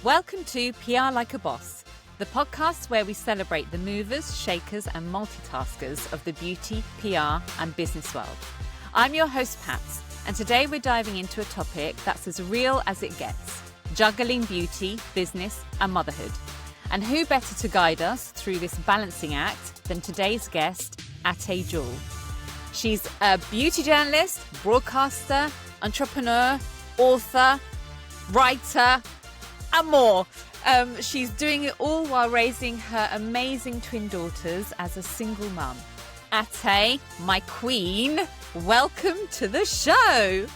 Welcome to PR Like a Boss, the podcast where we celebrate the movers, shakers and multitaskers of the beauty, PR and business world. I'm your host, Patz, and today we're diving into a topic that's as real as it gets, juggling beauty, business and motherhood. And who better to guide us through this balancing act than today's guest, Ateh Jewel. She's a beauty journalist, broadcaster, entrepreneur, author, writer, and more. She's doing it all while raising her amazing twin daughters as a single mum. Ateh, my queen, welcome to the show. Hello,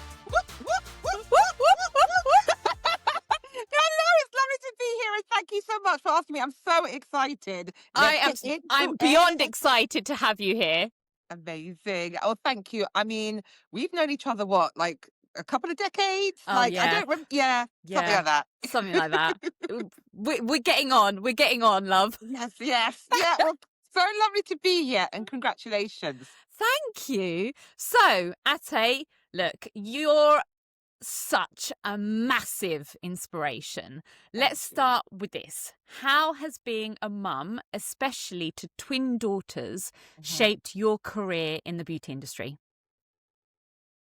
it's lovely to be here and thank you so much for asking me. I'm so excited. I'm beyond excited to have you here. Amazing. Oh, thank you. I mean, we've known each other, like a couple of decades? Oh, like, yeah. I don't remember. Yeah, something like that. Something like that. We're getting on. We're getting on, love. Yes. Yeah, well, so lovely to be here and congratulations. Thank you. So, Ateh, look, you're such a massive inspiration. Let's start with this. How has being a mum, especially to twin daughters, shaped your career in the beauty industry?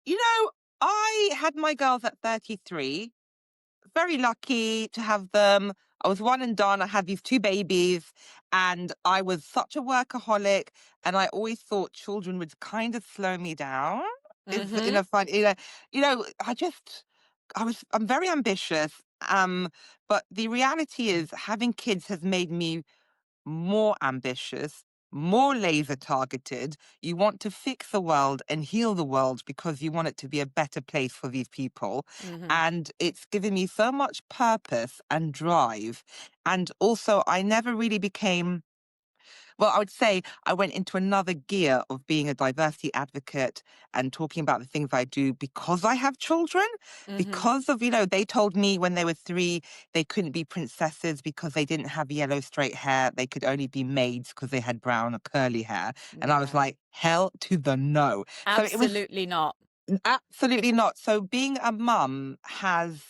You know, I had my girls at 33. Very lucky to have them. I was one and done. I had these two babies and I was such a workaholic and I always thought children would kind of slow me down. It's in a fun, I'm very ambitious. But the reality is having kids has made me more ambitious, more laser targeted. You want to fix the world and heal the world because you want it to be a better place for these people. And it's given me so much purpose and drive. And also, I never really became, well, I would say I went into another gear of being a diversity advocate and talking about the things I do because I have children, because of, they told me when they were 3, they couldn't be princesses because they didn't have yellow straight hair. They could only be maids because they had brown or curly hair. And I was like, hell to the no. Absolutely not. Absolutely not. So being a mum has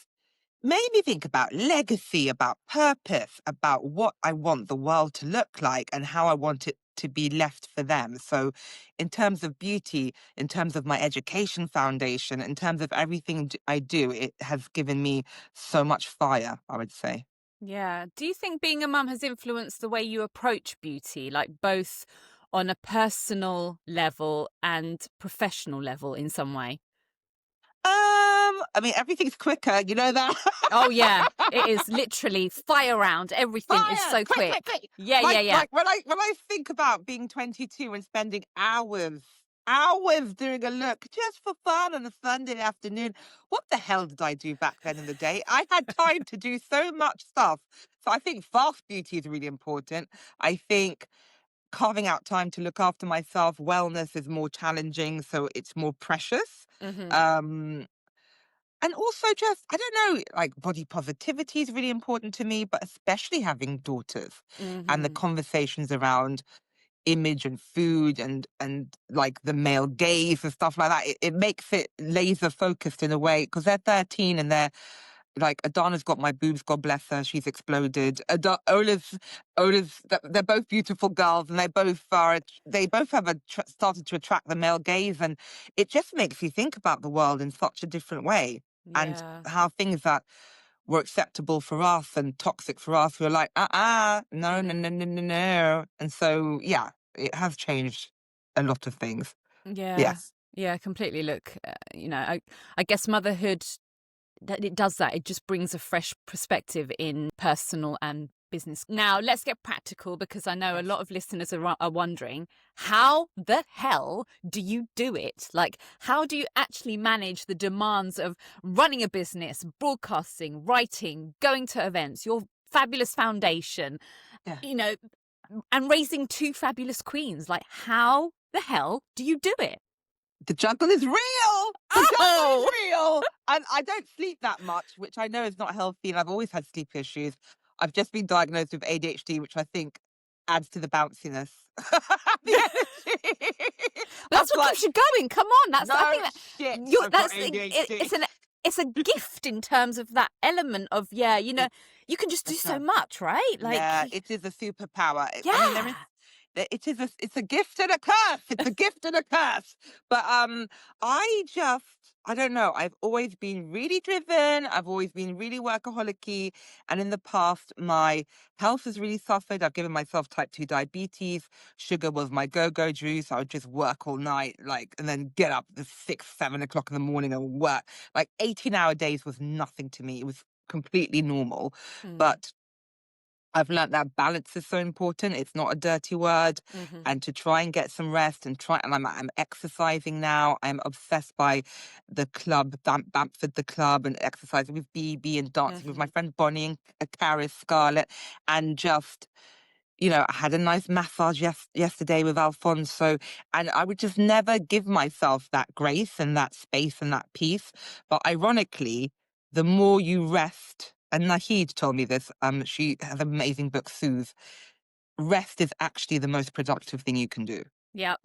made me think about legacy, about purpose, about what I want the world to look like and how I want it to be left for them. So in terms of beauty, in terms of my education foundation, in terms of everything I do, it has given me so much fire, I would say. Yeah. Do you think being a mum has influenced the way you approach beauty, like both on a personal level and professional level in some way? I mean, everything's quicker, you know that? Oh, yeah. It is literally fire round. Everything is so quick. Yeah. Like when I think about being 22 and spending hours doing a look just for fun on a Sunday afternoon, what the hell did I do back then in the day? I had time to do so much stuff. So I think fast beauty is really important. I think carving out time to look after myself, wellness is more challenging, so it's more precious. And also just, I don't know, like body positivity is really important to me, but especially having daughters and the conversations around image and food and like the male gaze and stuff like that. It makes it laser focused in a way because they're 13 and they're like, Adana's got my boobs, God bless her, she's exploded. Ola's, they're both beautiful girls and they both have started to attract the male gaze, and it just makes you think about the world in such a different way. And how things that were acceptable for us and toxic for us were like, no. And so, yeah, it has changed a lot of things. Yeah, completely. Look, I guess motherhood, it does that. It just brings a fresh perspective in personal and business. Now, let's get practical because I know a lot of listeners are wondering, how the hell do you do it? Like, how do you actually manage the demands of running a business, broadcasting, writing, going to events, your fabulous foundation, and raising 2 fabulous queens? Like, how the hell do you do it? The juggle is real. The juggle is real. And I don't sleep that much, which I know is not healthy. And I've always had sleep issues. I've just been diagnosed with ADHD, which I think adds to the bounciness. That's what keeps you going. Come on, that's I think that shit. that's it's a gift in terms of that element of, yeah, you know, It, you can just do it's so a, much, right? Like, yeah, it is a superpower. I mean, there is. yeah. It's a gift and a curse. It's a gift and a curse. But I don't know. I've always been really driven. I've always been really workaholic-y. And in the past, my health has really suffered. I've given myself type 2 diabetes. Sugar was my go-go juice. I would just work all night, like, and then get up at 6, 7 o'clock in the morning and work. Like 18-hour days was nothing to me. It was completely normal. Mm. But I've learnt that balance is so important. It's not a dirty word. Hmm. And to try and get some rest and I'm exercising now. I'm obsessed by the club, Bamford the club, and exercising with BB and dancing with my Hmm. friend Bonnie and Caris, Scarlett, and just, I had a nice massage yesterday with Alfonso, and I would just never give myself that grace and that space and that peace. But ironically, the more you rest, and Nahid told me this, she has an amazing book, Soothe. Rest is actually the most productive thing you can do, Yep.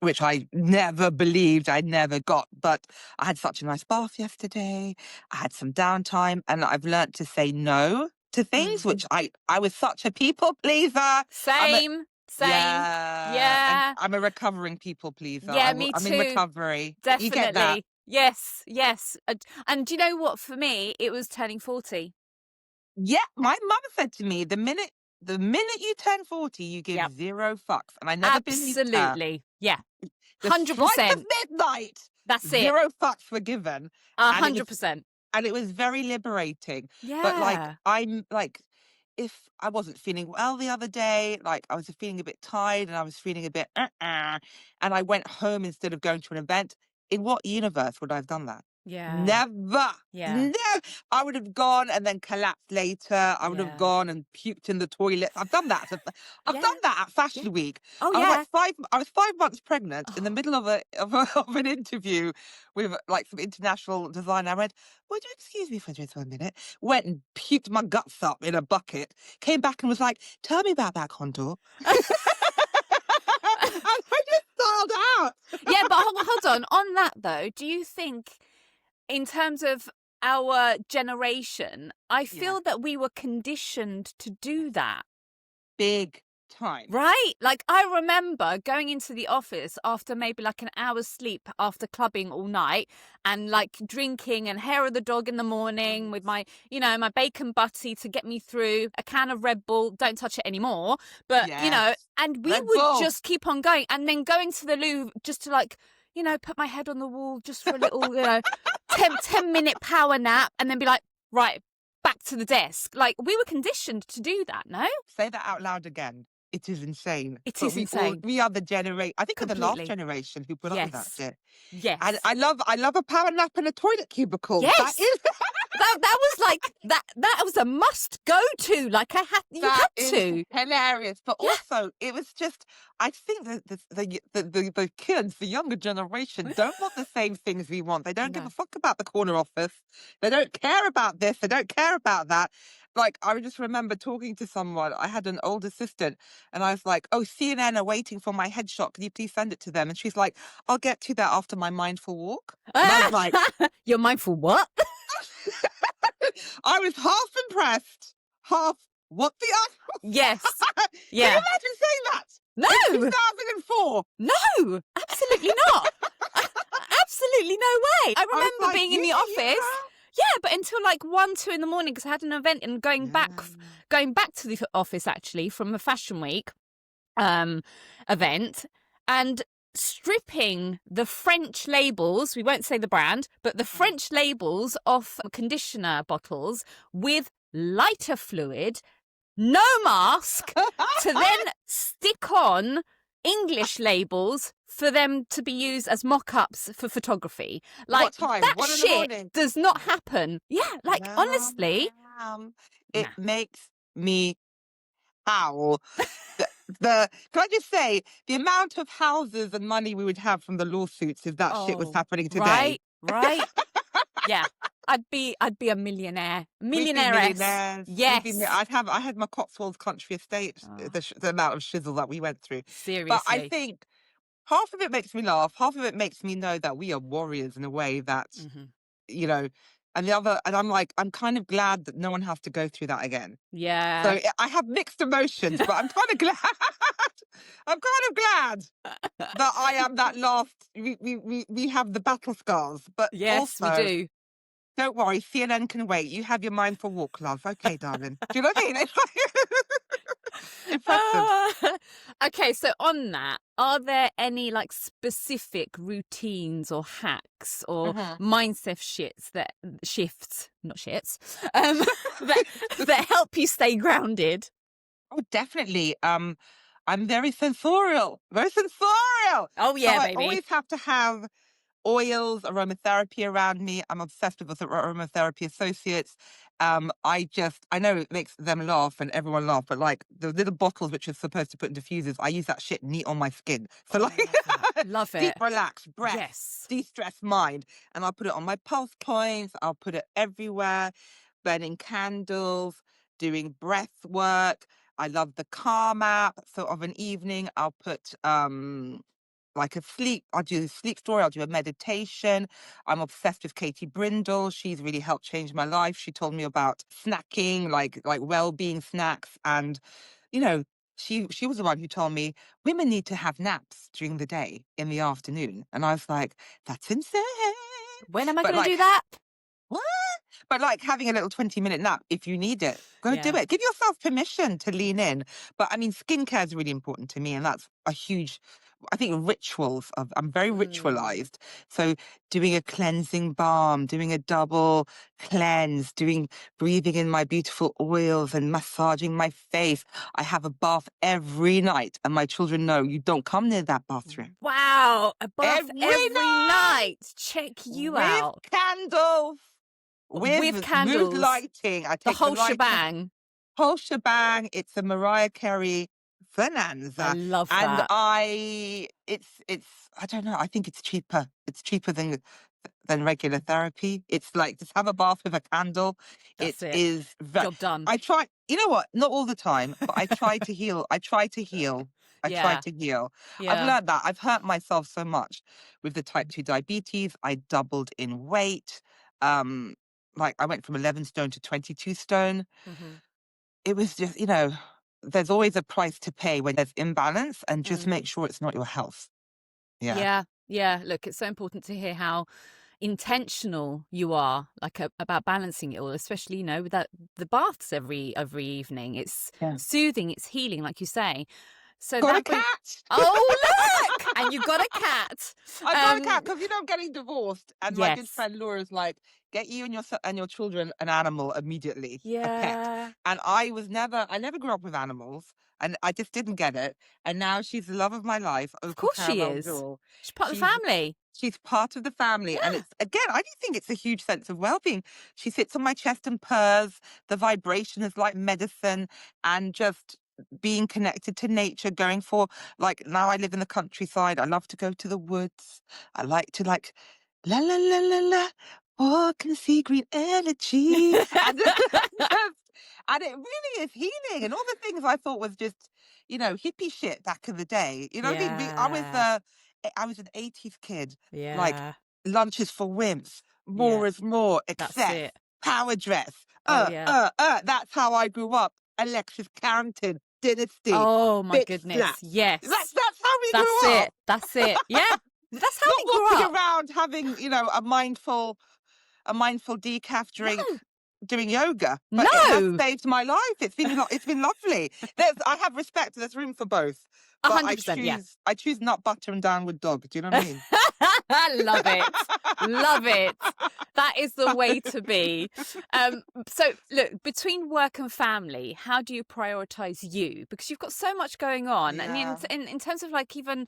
which I never believed, I never got. But I had such a nice bath yesterday. I had some downtime, and I've learnt to say no to things, Mm. which I was such a people pleaser. I'm a Same, same. Yeah, and Yeah. I'm a recovering people pleaser. Yeah, me I'm in too. recovery. You get that? Definitely. Yes, yes. And do you know what? For me, it was turning 40. Yeah, my mum said to me, the minute you turn 40, you give Yep. zero fucks. And I never believed her. Absolutely. Yeah. The strike of 100%. midnight, That's it. zero fucks were given. And it was 100%. and it was very liberating. But like Yeah. I'm like, if I wasn't feeling well the other day, like I was feeling a bit tired and I was feeling a bit and I went home instead of going to an event, in what universe would I have done that? Yeah. Never. Yeah. No. I would have gone and then collapsed later. I would have Yeah. gone and puked in the toilet. I've done that. I've done Yeah. that at Yeah. Fashion Week. Oh, I was yeah. I was 5 months pregnant in the Oh. middle of an interview with like some international designer. I went, would you excuse me for just 1 minute? Went and puked my guts up in a bucket. Came back and was like, tell me about that contour. And I just styled out. Yeah, but hold on. On that, though, do you think, in terms of our generation, I Yeah. feel that we were conditioned to do that? Big time. Right? Like, I remember going into the office after maybe like an hour's sleep after clubbing all night and like drinking and hair of the dog in the morning with my, my bacon butty to get me through, a can of Red Bull, don't touch it anymore. But, Yes. and we Red would Bull. just keep on going and then going to the Louvre just to like, put my head on the wall just for a little, 10-minute power nap and then be like, right, back to the desk. Like, we were conditioned to do that, no? Say that out loud again. It is insane. It But is insane. we are the generation. I think we're the last Completely. generation who put up with that Yes. shit. And Yes. I love a power nap in a toilet cubicle. That Yes. is That was like that was a must go to. Like you that had is to. hilarious. But Yeah. also, it was just. I think that the kids, the younger generation, don't want the same things we want. They don't give a No. fuck about the corner office. They don't care about this. They don't care about that. Like, I just remember talking to someone. I had an old assistant, and I was like, "Oh, CNN are waiting for my headshot. Can you please send it to them?" And she's like, "I'll get to that after my mindful walk." And I was like, You're mindful what? I was half impressed, half what the Yes. Can you Yeah. imagine saying that? No. In 2004. No. Absolutely not. Absolutely no way. I I was remember like, being in the office. Yeah, but until like 1, 2 in the morning because I had an event and going back to the office actually from a Fashion Week event and stripping the French labels, we won't say the brand, but the French labels off conditioner bottles with lighter fluid, no mask, to then stick on English labels for them to be used as mock-ups for photography. Like, what time? that 1 in the shit morning. does not happen. Yeah, like, No, honestly, ma'am. It nah. makes me howl. Can I just say, the amount of houses and money we would have from the lawsuits if that shit was Oh, happening today. right. Yeah, I'd be a millionaire, We'd be millionairess. millionaires. Yes. I had my Cotswolds country estate, Oh, the amount of shizzle that we went through. But I seriously. think half of it makes me laugh, half of it makes me know that we are warriors in a way that, Hmm. you know, And the other, and I'm like, I'm kind of glad that no one has to go through that again. So Yeah. I have mixed emotions, but I'm kind of glad. I'm kind of glad that I am that last. We have the battle scars, but Yes, we also do. don't worry, CNN can wait. You have your mindful walk, love. Okay, darling. Do you know what I mean? It's like impressive. Ah. Okay, so on that, are there any like specific routines or hacks or Mhm. mindset shifts, not shits, that that help you stay grounded? Oh, definitely. I'm very sensorial. Very sensorial. Oh So yeah, I baby. always have to have oils, aromatherapy around me. I'm obsessed with aromatherapy associates. I know it makes them laugh and everyone laugh, but like the little bottles which are supposed to put in diffusers, I use that shit neat on my skin. So Oh, like love it. Love deep it. relax, breath, Yes. de-stress mind. And I'll put it on my pulse points. I'll put it everywhere, burning candles, doing breath work. I love the Calm app. So of an evening, I'll put like I'll do a sleep story, I'll do a meditation. I'm obsessed with Katie Brindle. She's really helped change my life. She told me about snacking, like well-being snacks. And, you know, she was the one who told me women need to have naps during the day in the afternoon. And I was like, that's insane. When am I But going to do like that? what? But like having a little 20-minute nap, if you need it, go do Yeah. it. Give yourself permission to lean in. But I mean, skincare is really important to me. And that's a huge, I think, I'm very Mm. ritualized. So doing a cleansing balm, doing a double cleanse, breathing in my beautiful oils and massaging my face. I have a bath every night. And my children know you don't come near that bathroom. Wow, a bath Every every night night. Check you with out. candles. With With mood candles. lighting, I The take the whole lighter, shebang. whole shebang. It's a Mariah Carey I bonanza, love and that. it's I don't know. I think it's cheaper. It's cheaper than regular therapy. It's like just have a bath with a candle. That's It it. is very. Job done. I try. You know what? Not all the time, but I try to heal. I try to heal. I try Yeah. to heal. I've Yeah. learned that. I've hurt myself so much with the type 2 diabetes. I doubled in weight. Um, like I went from 11 stone to 22 stone. Hmm. It was just, there's always a price to pay when there's imbalance, and just make Mm. sure it's not your health. Yeah. Yeah. Yeah. Look, it's so important to hear how intentional you are, like about balancing it all, especially, with the baths every evening. It's Yeah. soothing, it's healing, like you say. So Got a that brings. cat. Oh, look! And you got a cat. I got a cat Um, because I'm getting divorced, and my good yes. friend Laura's like, get you and your children an animal immediately, a pet. Yeah. And I never grew up with animals, and I just didn't get it. And now she's the love of my life, Of Opal course she Caramel is. Jewel. She's part of the She's family. She's part of the family. And Yeah. it's, again, I do think it's a huge sense of well-being. She sits on my chest and purrs. The vibration is like medicine, and just being connected to nature, going for, like, now I live in the countryside. I love to go to the woods. I like to, like, la la la la la, walk and see green energy. And and it really is healing. And all the things I thought was just, hippie shit back in the day. You know what I mean? Yeah. I was an 80s kid, like Yeah. lunches for wimps, Yeah. more is more, That's excess, it. power dress. Oh, yeah. That's how I grew up. Alexis Carrington, Dynasty, Oh, my bitch goodness. slaps. Yes. That's how we That's grew it. up. That's it. Yeah. That's how Not we grew walking up. around having, a mindful decaf drink No. doing yoga, but it has No. saved my life. It's been lovely. I have respect. There's room for both, but I 100%. Yeah. choose nut butter and downward dog. Do you know what I mean? Love it. Love it. That is the way to be. So look, between work and family, how do you prioritize you? Because you've got so much going on. And Yeah. in terms of like even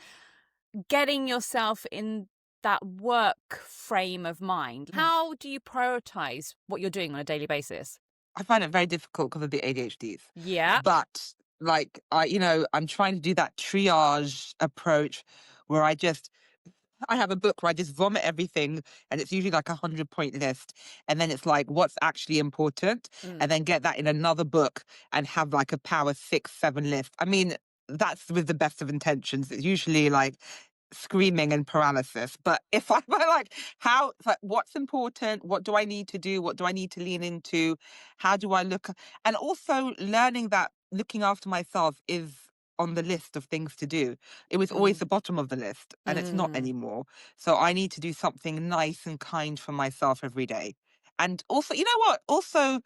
getting yourself in that work frame of mind, how do you prioritize what you're doing on a daily basis? I find it very difficult because of the ADHDs. Yeah. But like I'm trying to do that triage approach where I have a book where I just vomit everything, and it's usually like 100-point list. And then it's like, what's actually important? Mm. And then get that in another book and have like a power 6, 7 list. I mean, that's with the best of intentions. It's usually like screaming and paralysis. But if I were like, how, like, what's important? What do I need to do? What do I need to lean into? How do I look? And also learning that looking after myself is on the list of things to do. It was always the bottom of the list, and it's not anymore. So I need to do something nice and kind for myself every day. And also, you know what? Also,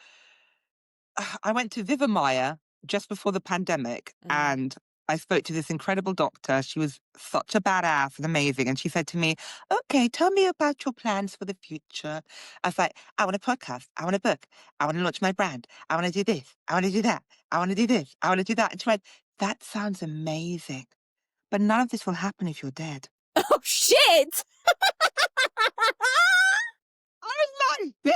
I went to Vivamaya just before the pandemic, and I spoke to this incredible doctor. She was such a badass and amazing. And she said to me, "Okay, tell me about your plans for the future." I was like, "I want a podcast. I want a book. I want to launch my brand. I want to do this. I want to do that. I want to do this. I want to do that." And she went, "That sounds amazing. But none of this will happen if you're dead." Oh, shit! I was like, "Bitch!"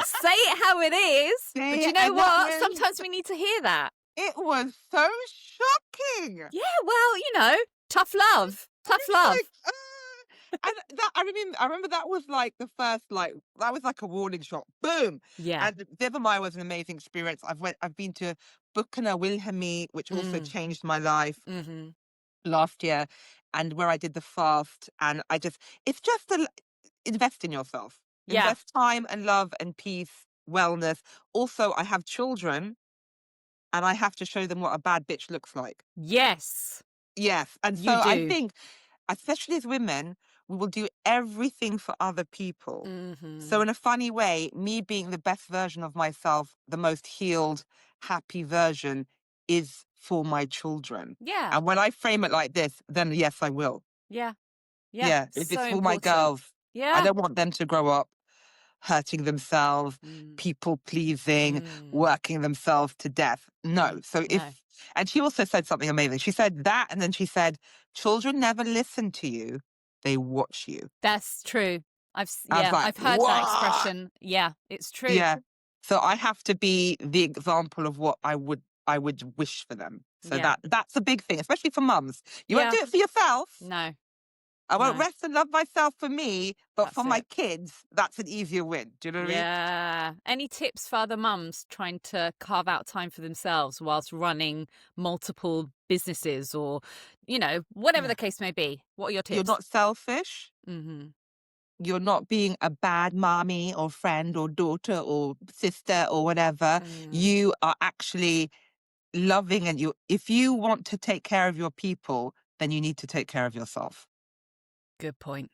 Say it how it is. Say But you it, know and that what? was- Sometimes we need to hear that. It was so shocking. Yeah, well, tough love. Tough love. Like, and that I remember that was like the first, like, that was like a warning shot. Boom. Yeah. And Vivamaya was an amazing experience. I've been to Bukana Wilhelmi, which also changed my life Mm-hmm. last year, and where I did the fast. And it's just invest in yourself. Yeah. Invest time and love and peace, wellness. Also, I have children, and I have to show them what a bad bitch looks like. Yes. Yes. And You so I do. think, especially as women, we will do everything for other people. So in a funny way, me being the best version of myself, the most healed, happy version, is for my children. Yeah. And when I frame it like this, then yes, I will. Yeah. Yeah. If So it's for my important. girls, I Yeah. don't want them to grow up hurting themselves, people pleasing, working themselves to death. No. So and she also said something amazing. She said that, and then she said, "Children never listen to you, they watch you." That's true. I was like, I've heard that "What?" expression. Yeah, it's true. Yeah. So I have to be the example of what I would wish for them. So Yeah. that's a big thing, especially for mums. You won't Yeah. do it for yourself. No. I won't No. rest and love myself for me, but for That's my it. kids, that's an easier win. Do you know what I mean? Yeah. Any tips for other mums trying to carve out time for themselves whilst running multiple businesses or, whatever Yeah. the case may be? What are your tips? You're not selfish. Mm-hmm. You're not being a bad mommy or friend or daughter or sister or whatever. You are actually loving, and if you want to take care of your people, then you need to take care of yourself. Good point.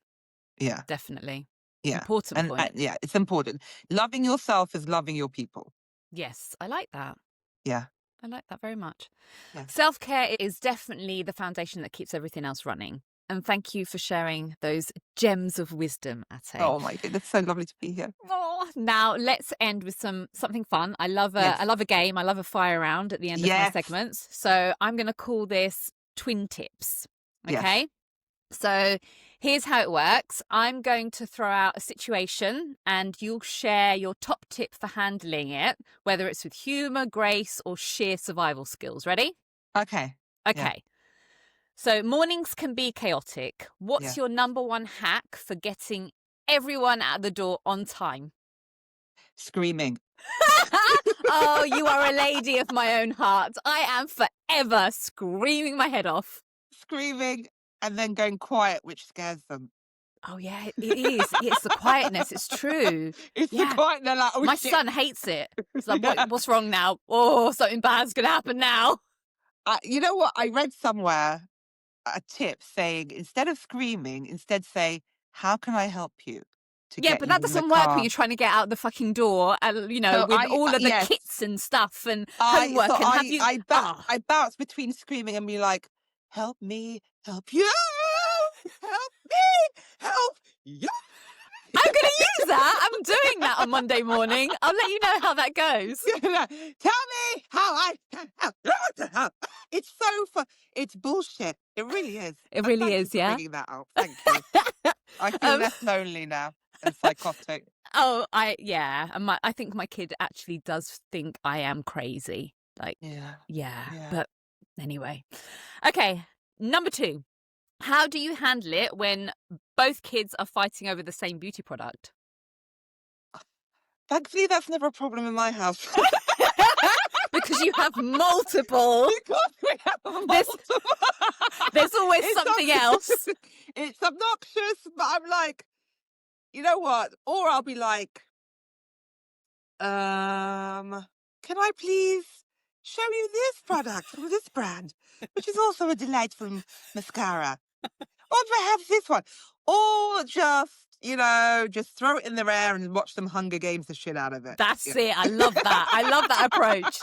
Yeah. Definitely. Yeah. Important point. Yeah, it's important. Loving yourself is loving your people. Yes, I like that. Yeah. I like that very much. Yeah. Self-care is definitely the foundation that keeps everything else running. And thank you for sharing those gems of wisdom, Ateh. Oh my God, it's so lovely to be here. Oh, now let's end with something fun. I love a game. I love a fire round at the end of my segments. So I'm going to call this Twin Tips. Okay. Yes. So here's how it works. I'm going to throw out a situation and you'll share your top tip for handling it, whether it's with humour, grace, or sheer survival skills. Ready? Okay. Okay. So mornings can be chaotic. What's your number one hack for getting everyone out the door on time? Screaming. Oh, you are a lady of my own heart. I am forever screaming my head off. Screaming and then going quiet, which scares them. Oh, yeah, it is. It's the quietness. It's true. It's the quiet. They're like, oh, my shit. son hates it. It's like, what's wrong now? Oh, something bad's going to happen now. You know what? I read somewhere a tip saying, instead of screaming, instead say, "How can I help you?" Yeah, but that doesn't work when you're trying to get out the fucking door and, with all of the kits and stuff and homework. I bounce between screaming and be like, "Help me, help you, help me, help you." I'm going to use that. I'm doing that on Monday morning. I'll let you know how that goes. Tell me how I can help. It's so fun. It's bullshit. It really is. It really is, yeah. Bringing that out. Thank you. I feel less lonely now and psychotic. Oh, I think my kid actually does think I am crazy. Like, yeah. But anyway. Okay, number 2. How do you handle it when both kids are fighting over the same beauty product? Thankfully, that's never a problem in my house. because you have multiple. Because we have There's- multiple. There's always It's something else. It's obnoxious, but I'm like, you know what? Or I'll be like, can I please show you this product from this brand, which is also a delightful mascara? Or perhaps this one. Or just, just throw it in the air and watch them Hunger Games the shit out of it. That's it. I love that. I love that approach.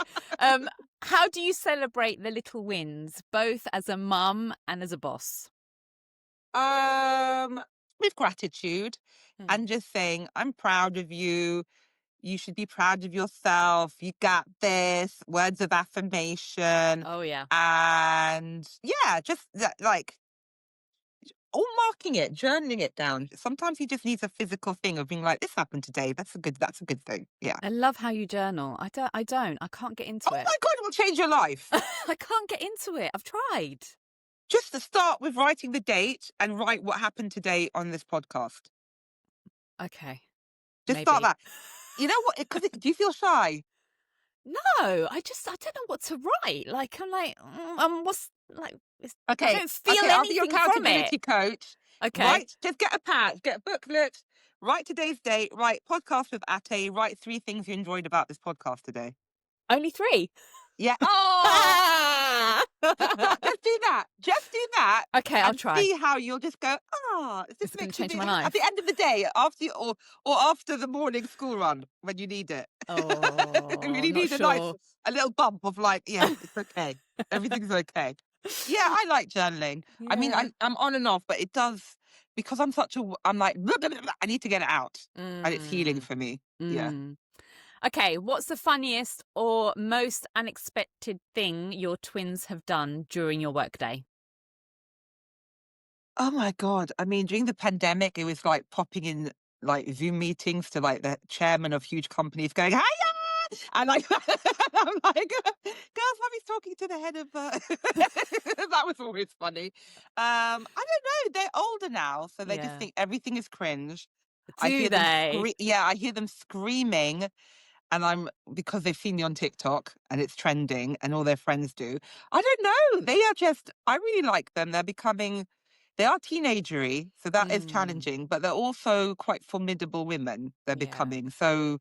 How do you celebrate the little wins, both as a mum and as a boss? With gratitude and just saying, I'm proud of you. You should be proud of yourself. You got this. Words of affirmation. Oh, yeah. And yeah, just like, or marking it, journaling it down. Sometimes he just needs a physical thing of being like, this happened today. That's a good thing. Yeah. I love how you journal. I can't get into Oh it. my God, it will change your life. I can't get into it. I've tried. Just to start with writing the date and write what happened today on this podcast. Okay. Just maybe. start that. You know what? Do you feel shy? No, I don't know what to write. Like, I'm like, what's like, Okay. I don't feel I'll be your anything from accountability it. coach. Okay. Right? Just get a pad, get a booklet, write today's date, write podcast with Ateh, write 3 things you enjoyed about this podcast today. Only 3? Yeah. Oh! Just do that. Just do that. Okay, I'll and try. see how you'll just go, this It's going makes to me change my life. at the end of the day, after you, or after the morning school run when you need it. Oh, You really not need sure. a little bump of like, yeah, it's okay. Everything's okay. Yeah, I like journaling. I mean, Yeah. I'm on and off, but it does, because I'm like, I need to get it out. And it's healing for me. Yeah. Okay, what's the funniest or most unexpected thing your twins have done during your workday? Oh my God. I mean, during the pandemic, it was like popping in like Zoom meetings to like the chairman of huge companies going, hiya! And like, I'm like, girls, mommy's talking to the head of, that was always funny. I don't know. They're older now, so they just think everything is cringe. Do they? I hear them screaming. And because they've seen me on TikTok and it's trending and all their friends do. I don't know. I really like them. They are teenagery, so that is challenging, but they're also quite formidable women they're becoming. So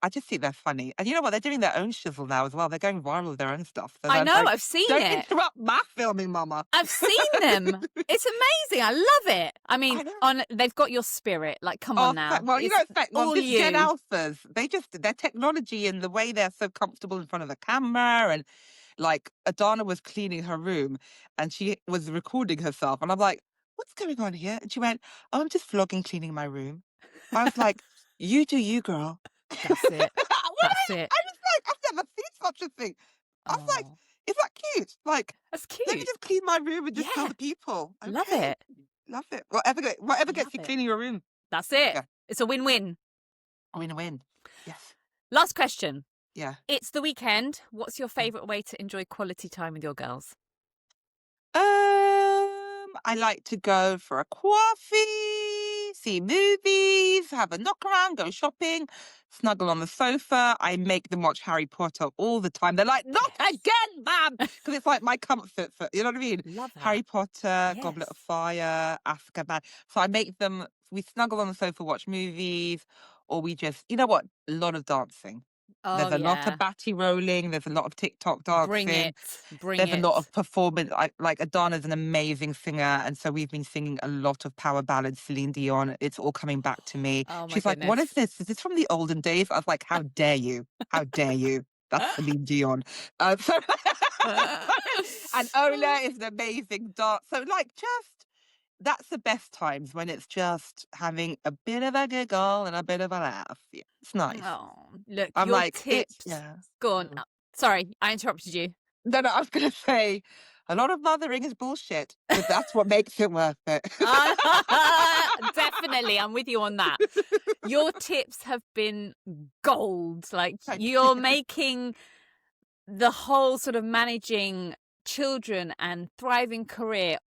I just think they're funny. And you know what? They're doing their own shizzle now as well. They're going viral with their own stuff. So I know, like, I've seen don't it. interrupt my filming, mama. I've seen them. It's amazing. I love it. I mean, they've got your spirit. Like, come on now. Well, you don't expect all this you. Gen Alphas. Their technology and the way they're so comfortable in front of the camera, and like Adana was cleaning her room and she was recording herself, and I'm like, what's going on here? And she went, oh, I'm just vlogging cleaning my room. I was like, you do you, girl. That's it. That's it. I was like, I've never seen such a thing. I was like, is that cute? Like, that's cute. let me just clean my room and just tell the people. Okay. Love it. Love it. Whatever gets you cleaning your room. That's it. Yeah. It's a win-win. A win-win. Yes. Last question. Yeah. It's the weekend. What's your favourite way to enjoy quality time with your girls? I like to go for a coffee, see movies, have a knock around, go shopping, snuggle on the sofa. I make them watch Harry Potter all the time. They're like, not again, Mum! Because it's like my comfort for, you know what I mean? Love that. Harry Potter, Goblet of Fire, Azkaban. So we snuggle on the sofa, watch movies, or we just, you know what? A lot of dancing. There's a lot of batty rolling. There's a lot of TikTok dancing. Bring it. There's a lot of performance. Like Adana's an amazing singer, and so we've been singing a lot of power ballads, Celine Dion. It's all coming back to me. She's like, what is this? Is this from the olden days? I was like, how dare you? How dare you? That's Celine Dion. And Ola is an amazing dance. So that's the best times, when it's just having a bit of a giggle and a bit of a laugh. Yeah, it's nice. Oh, look, I'm your like, tips. Go on. Sorry, I interrupted you. No, I was going to say, a lot of mothering is bullshit, but that's what makes it worth it. Definitely, I'm with you on that. Your tips have been gold. Like, you're making the whole sort of managing children and thriving career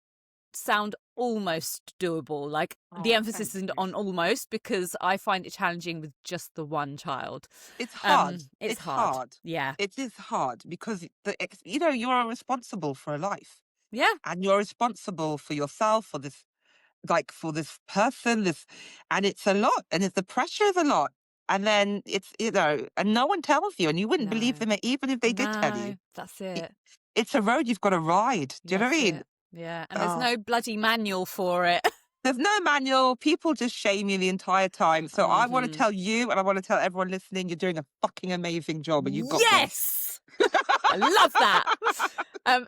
sound almost doable. Like the Oh, emphasis thank isn't you. on almost, because I find it challenging with just the one child. It's hard. It's It's hard. hard. Yeah. It is hard because you know, you are responsible for a life, Yeah. and you're responsible for yourself, for this, like, for this person, this, and it's a lot, and the pressure is a lot. And then it's, you know, and no one tells you, and you wouldn't believe No. them even if they did tell you. No. That's It, it. it's a road you've got to ride. Do you know what I That's mean? it. Yeah. And there's Oh, no bloody manual for it. there's no manual. People just shame you the entire time. So I want to Hmm. tell you, and I want to tell everyone listening, you're doing a fucking amazing job, and you've got this. Yes. I love that.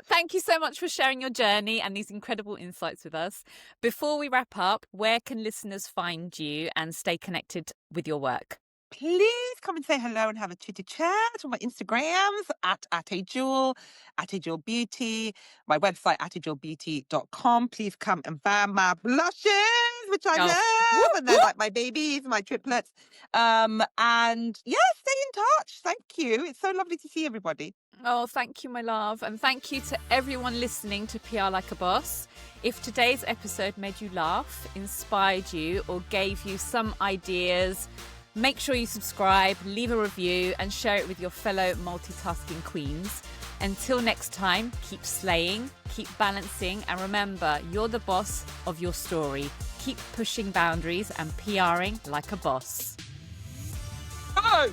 Thank you so much for sharing your journey and these incredible insights with us. Before we wrap up, where can listeners find you and stay connected with your work? Please come and say hello and have a chitty chat on my Instagrams at Ateh Jewel, Ateh Jewel Beauty, my website, atehjewelbeauty.com. Please come and buy my blushes, which I Oh, love, whoop, and they're whoop. like my babies, my triplets. And yeah, stay in touch. Thank you. It's so lovely to see everybody. Oh, thank you, my love. And thank you to everyone listening to PR Like a Boss. If today's episode made you laugh, inspired you, or gave you some ideas, make sure you subscribe, leave a review, and share it with your fellow multitasking queens. Until next time, keep slaying, keep balancing, and remember, you're the boss of your story. Keep pushing boundaries and PRing like a boss. Oh!